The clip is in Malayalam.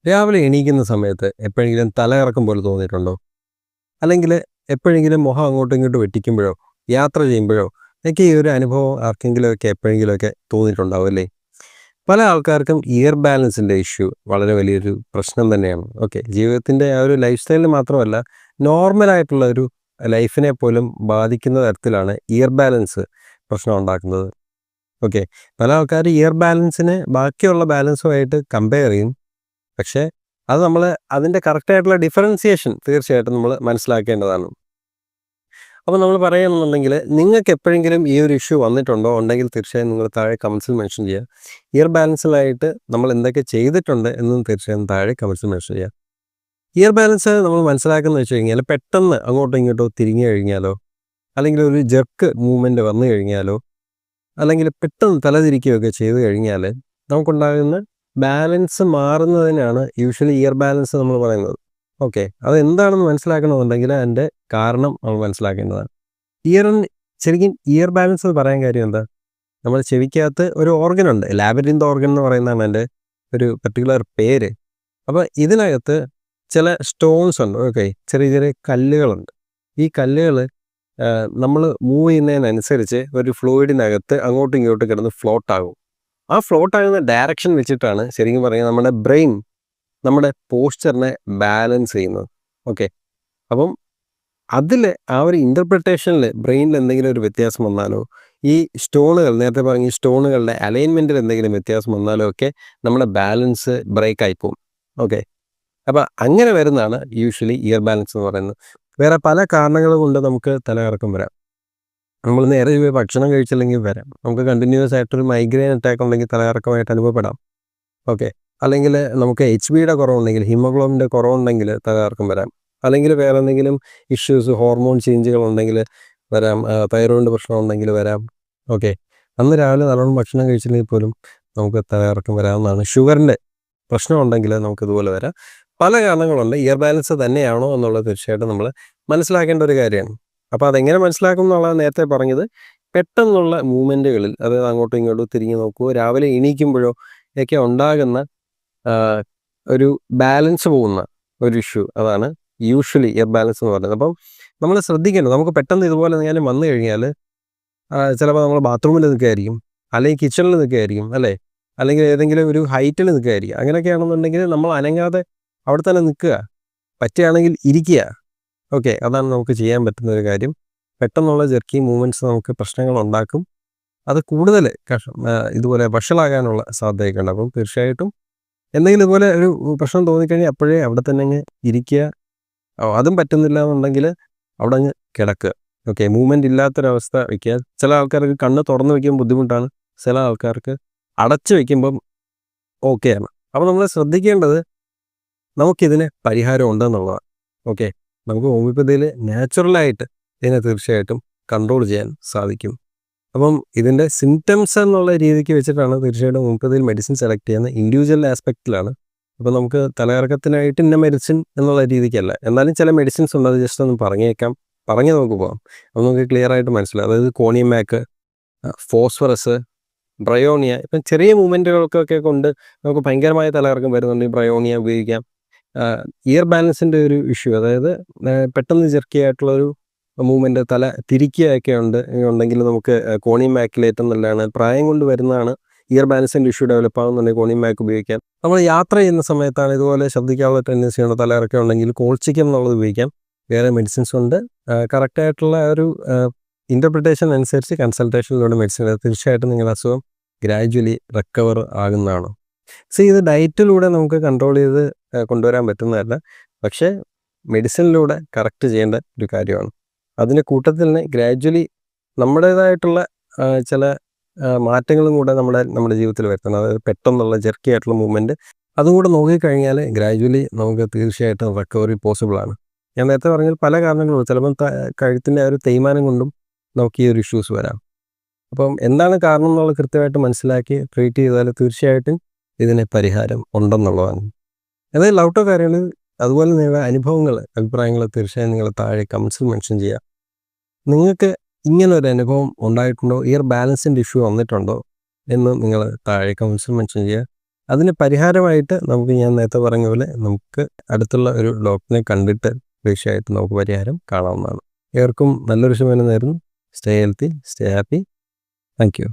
രാവിലെ എണീക്കുന്ന സമയത്ത് എപ്പോഴെങ്കിലും തലകറക്കം പോലെ തോന്നിയിട്ടുണ്ടോ? അല്ലെങ്കിൽ എപ്പോഴെങ്കിലും മുഖം അങ്ങോട്ടും ഇങ്ങോട്ടും വെട്ടിക്കുമ്പോഴോ, യാത്ര ചെയ്യുമ്പോഴോ ഒക്കെ ഈ ഒരു അനുഭവം ആർക്കെങ്കിലുമൊക്കെ എപ്പോഴെങ്കിലുമൊക്കെ തോന്നിയിട്ടുണ്ടാവും അല്ലേ? പല ആൾക്കാർക്കും ഇയർ ബാലൻസിൻ്റെ ഇഷ്യൂ വളരെ വലിയൊരു പ്രശ്നം തന്നെയാണ്. ഓക്കെ, ജീവിതത്തിൻ്റെ ആ ഒരു ലൈഫ് സ്റ്റൈലിൽ മാത്രമല്ല, നോർമലായിട്ടുള്ള ഒരു ലൈഫിനെ പോലും ബാധിക്കുന്ന തരത്തിലാണ് ഇയർ ബാലൻസ് പ്രശ്നം ഉണ്ടാക്കുന്നത്. ഓക്കെ, പല ആൾക്കാർ ഇയർ ബാലൻസിനെ ബാക്കിയുള്ള ബാലൻസുമായിട്ട് കമ്പയർ ചെയ്യും. പക്ഷേ അത് നമ്മൾ അതിൻ്റെ കറക്റ്റായിട്ടുള്ള ഡിഫറൻസിയേഷൻ തീർച്ചയായിട്ടും നമ്മൾ മനസ്സിലാക്കേണ്ടതാണ്. അപ്പോൾ നമ്മൾ പറയുകയാണെന്നുണ്ടെങ്കിൽ നിങ്ങൾക്ക് എപ്പോഴെങ്കിലും ഈ ഒരു ഇഷ്യൂ വന്നിട്ടുണ്ടോ? ഉണ്ടെങ്കിൽ തീർച്ചയായും നിങ്ങൾ താഴെ കമൻസിൽ മെൻഷൻ ചെയ്യുക. ഇയർ ബാലൻസിലായിട്ട് നമ്മൾ എന്തൊക്കെ ചെയ്തിട്ടുണ്ട് എന്നും തീർച്ചയായും താഴെ കമൻസിൽ മെൻഷൻ ചെയ്യുക. ഇയർ ബാലൻസ് നമ്മൾ മനസ്സിലാക്കുന്നത് വെച്ച് കഴിഞ്ഞാൽ പെട്ടെന്ന് അങ്ങോട്ടോ ഇങ്ങോട്ടോ തിരിഞ്ഞു കഴിഞ്ഞാലോ, അല്ലെങ്കിൽ ഒരു ജെർക്ക് മൂവ്മെൻറ്റ് വന്നു കഴിഞ്ഞാലോ, അല്ലെങ്കിൽ പെട്ടെന്ന് തലതിരിക്കുകയൊക്കെ ചെയ്തു കഴിഞ്ഞാൽ നമുക്കുണ്ടാകുന്ന ബാലൻസ് മാറുന്നതിനാണ് യൂഷ്വലി ഇയർ ബാലൻസ് നമ്മൾ പറയുന്നത്. ഓക്കെ, അതെന്താണെന്ന് മനസ്സിലാക്കണമെന്നുണ്ടെങ്കിൽ അതിൻ്റെ കാരണം നമ്മൾ മനസ്സിലാക്കേണ്ടതാണ്. ശരിക്കും ഇയർ ബാലൻസ് എന്ന് പറയാൻ കാര്യം എന്താ? നമ്മുടെ ചെവിക്കകത്ത് ഒരു ഓർഗനുണ്ട്, ലാബിരിന്ത് ഓർഗൻ എന്ന് പറയുന്നതാണ് എൻ്റെ ഒരു പർട്ടിക്കുലർ പേര്. അപ്പോൾ ഇതിനകത്ത് ചില സ്റ്റോൺസ് ഉണ്ട്. ഓക്കെ, ചെറിയ ചെറിയ കല്ലുകളുണ്ട്. ഈ കല്ലുകൾ നമ്മൾ മൂവ് ചെയ്യുന്നതിനനുസരിച്ച് ഒരു ഫ്ലൂയിഡിനകത്ത് അങ്ങോട്ടും ഇങ്ങോട്ടും കിടന്ന് ഫ്ലോട്ടാകും. ആ ഫ്ലോട്ടാകുന്ന ഡയറക്ഷൻ വെച്ചിട്ടാണ് ശരിക്കും പറയുന്നത് നമ്മുടെ ബ്രെയിൻ നമ്മുടെ പോസ്ചറിനെ ബാലൻസ് ചെയ്യുന്നത്. ഓക്കെ, അപ്പം അതിൽ ആ ഒരു ഇൻ്റർപ്രിട്ടേഷനിൽ ബ്രെയിനിൽ എന്തെങ്കിലും ഒരു വ്യത്യാസം വന്നാലോ, ഈ സ്റ്റോണുകൾ നേരത്തെ പറഞ്ഞ ഈ സ്റ്റോണുകളുടെ അലൈൻമെൻറ്റിൽ എന്തെങ്കിലും വ്യത്യാസം വന്നാലോ ഒക്കെ നമ്മുടെ ബാലൻസ് ബ്രേക്കായി പോകും. ഓക്കെ, അപ്പോൾ അങ്ങനെ വരുന്നതാണ് യൂഷ്വലി ഇയർ ബാലൻസ് എന്ന് പറയുന്നത്. വേറെ പല കാരണങ്ങൾ കൊണ്ട് നമുക്ക് തലകറക്കം വരാം. നമ്മൾ നേരെ ഭക്ഷണം കഴിച്ചില്ലെങ്കിൽ വരാം. നമുക്ക് കണ്ടിന്യൂസ് ആയിട്ടൊരു മൈഗ്രെയിൻ അറ്റാക്ക് ഉണ്ടെങ്കിൽ തലകറക്കമായിട്ട് അനുഭവപ്പെടാം. ഓക്കെ, അല്ലെങ്കിൽ നമുക്ക് HBയുടെ കുറവുണ്ടെങ്കിൽ, ഹീമോഗ്ലോബിൻ്റെ കുറവുണ്ടെങ്കിൽ തലകറക്കം വരാം. അല്ലെങ്കിൽ വേറെ എന്തെങ്കിലും ഇഷ്യൂസ്, ഹോർമോൺ ചേഞ്ചുകൾ ഉണ്ടെങ്കിൽ വരാം. തൈറോയിഡിൻ്റെ പ്രശ്നം ഉണ്ടെങ്കിൽ വരാം. ഓക്കെ, അന്ന് രാവിലെ നല്ലോണം ഭക്ഷണം കഴിച്ചില്ലെങ്കിൽ പോലും നമുക്ക് തലകറക്കം വരാവുന്നതാണ്. ഷുഗറിൻ്റെ പ്രശ്നം ഉണ്ടെങ്കിൽ നമുക്കിതുപോലെ വരാം. പല കാരണങ്ങളുണ്ട്. ഇയർ ബാലൻസ് തന്നെയാണോ എന്നുള്ളത് തീർച്ചയായിട്ടും നമ്മൾ മനസ്സിലാക്കേണ്ട ഒരു കാര്യമാണ്. അപ്പോൾ അതെങ്ങനെ മനസ്സിലാക്കും എന്നുള്ളത് നേരത്തെ പറഞ്ഞത്, പെട്ടെന്നുള്ള മൂവ്മെൻറ്റുകളിൽ, അതായത് അങ്ങോട്ടും ഇങ്ങോട്ടും തിരിഞ്ഞു നോക്കുകയോ രാവിലെ എണീക്കുമ്പോഴോ ഒക്കെ ഉണ്ടാകുന്ന ഒരു ബാലൻസ് പോകുന്ന ഒരു ഇഷ്യൂ, അതാണ് യൂഷ്വലി ഇയർ ബാലൻസ് എന്ന് പറയുന്നത്. അപ്പം നമ്മൾ ശ്രദ്ധിക്കേണ്ടത്, നമുക്ക് പെട്ടെന്ന് ഇതുപോലെ എന്തെങ്കിലും വന്നു കഴിഞ്ഞാൽ ചിലപ്പോൾ നമ്മൾ ബാത്റൂമിൽ നിൽക്കുകയായിരിക്കും, അല്ലെങ്കിൽ കിച്ചണിൽ നിൽക്കുകയായിരിക്കും, അല്ലേ, അല്ലെങ്കിൽ ഏതെങ്കിലും ഒരു ഹൈറ്റിൽ നിൽക്കുകയായിരിക്കും. അങ്ങനെയൊക്കെ ആണെന്നുണ്ടെങ്കിൽ നമ്മൾ അനങ്ങാതെ അവിടെ തന്നെ നിൽക്കുക, പറ്റുകയാണെങ്കിൽ ഇരിക്കുക. ഓക്കെ, അതാണ് നമുക്ക് ചെയ്യാൻ പറ്റുന്ന ഒരു കാര്യം. പെട്ടെന്നുള്ള ജെർക്കി മൂവ്മെൻറ്റ്സ് നമുക്ക് പ്രശ്നങ്ങൾ ഉണ്ടാക്കും. അത് കൂടുതൽ ഇതുപോലെ വഷളാകാനുള്ള സാധ്യതയൊക്കെ ഉണ്ട്. അപ്പം തീർച്ചയായിട്ടും എന്തെങ്കിലും ഇതുപോലെ ഒരു പ്രശ്നം തോന്നിക്കഴിഞ്ഞാൽ അപ്പോഴേ അവിടെ തന്നെ അങ്ങ് ഇരിക്കുക. അതും പറ്റുന്നില്ല എന്നുണ്ടെങ്കിൽ അവിടെ അങ്ങ് കിടക്കുക. ഓക്കെ, മൂവ്മെൻറ്റ് ഇല്ലാത്തൊരവസ്ഥ വയ്ക്കുക. ചില ആൾക്കാർക്ക് കണ്ണ് തുറന്ന് വയ്ക്കുമ്പോൾ ബുദ്ധിമുട്ടാണ്, ചില ആൾക്കാർക്ക് അടച്ചു വയ്ക്കുമ്പം ഓക്കെയാണ്. അപ്പോൾ നമ്മൾ ശ്രദ്ധിക്കേണ്ടത് നമുക്കിതിന് പരിഹാരം ഉണ്ടെന്നുള്ളതാണ്. ഓക്കെ, നമുക്ക് ഹോമിയോപ്പതിയിൽ നാച്ചുറലായിട്ട് ഇതിനെ തീർച്ചയായിട്ടും കൺട്രോൾ ചെയ്യാൻ സാധിക്കും. അപ്പം ഇതിൻ്റെ സിംറ്റംസ് എന്നുള്ള രീതിക്ക് വെച്ചിട്ടാണ് തീർച്ചയായിട്ടും ഹോമിയോപ്പതിയിൽ മെഡിസിൻ സെലക്ട് ചെയ്യുന്നത്, ഇൻഡിവിജ്വൽ ആസ്പെക്റ്റിലാണ്. അപ്പോൾ നമുക്ക് തലകറക്കത്തിനായിട്ട് ഇന്ന മെഡിസിൻ എന്നുള്ള രീതിക്കല്ല, എന്നാലും ചില മെഡിസിൻസ് ഉണ്ട്, അത് ജസ്റ്റ് ഒന്ന് പറഞ്ഞ് നമുക്ക് പോകാം. അപ്പോൾ നമുക്ക് ക്ലിയർ ആയിട്ട് മനസ്സിലാവും. അതായത് കോണിയമാക്ക്, ഫോസ്ഫറസ്, ബ്രയോണിയ. ഇപ്പം ചെറിയ മൂവ്മെൻറ്റുകൾക്കൊക്കെ കൊണ്ട് നമുക്ക് ഭയങ്കരമായ തലകറക്കം വരുന്നുണ്ട്, ബ്രയോണിയ ഉപയോഗിക്കാം. ഇയർ ബാലൻസിൻ്റെ ഒരു ഇഷ്യൂ, അതായത് പെട്ടെന്ന് ജെർക്കിയായിട്ടുള്ളൊരു മൂവ്മെൻറ്റ്, തല തിരിക്കുകയൊക്കെ ഉണ്ടെങ്കിൽ നമുക്ക് കോണിയം മാക്കിൽ ഏറ്റവും നല്ലതാണ്. പ്രായം കൊണ്ട് വരുന്നതാണ് ഇയർ ബാലൻസിൻ്റെ ഇഷ്യൂ ഡെവലപ്പ് ആകുന്നുണ്ടെങ്കിൽ കോണിയം മാക്ക് ഉപയോഗിക്കാം. നമ്മൾ യാത്ര ചെയ്യുന്ന സമയത്താണ് ഇതുപോലെ ശബ്ദിക്കാനുള്ള ടെൻഡൻസി ഉണ്ട്, തലകറക്കം ഉണ്ടെങ്കിൽ കോൾച്ചിക്കം എന്നുള്ളത് ഉപയോഗിക്കാം. വേറെ മെഡിസിൻസ് ഉണ്ട്. കറക്റ്റായിട്ടുള്ള ഒരു ഇൻ്റർപ്രിട്ടേഷൻ അനുസരിച്ച് കൺസൾട്ടേഷനിലൂടെ മെഡിസിൻ തീർച്ചയായിട്ടും നിങ്ങളുടെ അസുഖം ഗ്രാജുവലി റിക്കവർ ആകുന്നതാണ്. ഇത് ഡയറ്റിലൂടെ നമുക്ക് കൺട്രോൾ ചെയ്ത് കൊണ്ടുവരാൻ പറ്റുന്നതല്ല, പക്ഷേ മെഡിസിനിലൂടെ കറക്റ്റ് ചെയ്യേണ്ട ഒരു കാര്യമാണ്. അതിൻ്റെ കൂട്ടത്തിൽ തന്നെ ഗ്രാജുവലി നമ്മുടേതായിട്ടുള്ള ചില മാറ്റങ്ങളും കൂടെ നമ്മുടെ ജീവിതത്തിൽ വരുത്തണം. അതായത് പെട്ടെന്നുള്ള ജെർക്കി ആയിട്ടുള്ള മൂവ്മെൻറ്റ് അതും കൂടെ നോക്കിക്കഴിഞ്ഞാൽ ഗ്രാജുവലി നമുക്ക് തീർച്ചയായിട്ടും റിക്കവറി പോസിബിളാണ്. ഞാൻ നേരത്തെ പറഞ്ഞാൽ പല കാരണങ്ങളും, ചിലപ്പം കഴുത്തിൻ്റെ ആ ഒരു തേയ്മാനം കൊണ്ടും നമുക്ക് ഈ ഒരു ഇഷ്യൂസ് വരാം. അപ്പം എന്താണ് കാരണം എന്നുള്ളത് കൃത്യമായിട്ട് മനസ്സിലാക്കി ട്രീറ്റ് ചെയ്താൽ തീർച്ചയായിട്ടും ഇതിന് പരിഹാരം ഉണ്ടെന്നുള്ളതാണ്. അതായത് ലൗട്ടോ കാര്യങ്ങൾ, അതുപോലെ നിങ്ങളുടെ അനുഭവങ്ങൾ, അഭിപ്രായങ്ങൾ തീർച്ചയായും നിങ്ങൾ താഴെ കമൻസിൽ മെൻഷൻ ചെയ്യുക. നിങ്ങൾക്ക് ഇങ്ങനൊരു അനുഭവം ഉണ്ടായിട്ടുണ്ടോ, ഇയർ ബാലൻസിൻ്റെ ഇഷ്യൂ വന്നിട്ടുണ്ടോ എന്ന് നിങ്ങൾ താഴെ കമൻസിൽ മെൻഷൻ ചെയ്യുക. അതിന് പരിഹാരമായിട്ട് നമുക്ക് ഞാൻ നേരത്തെ പറഞ്ഞ പോലെ നമുക്ക് അടുത്തുള്ള ഒരു ഡോക്ടറിനെ കണ്ടിട്ട് തീർച്ചയായിട്ടും നമുക്ക് പരിഹാരം കാണാവുന്നതാണ്. ഏവർക്കും നല്ലൊരു ശുഭദിനം നേരുന്നു. Stay healthy, stay happy. Thank you.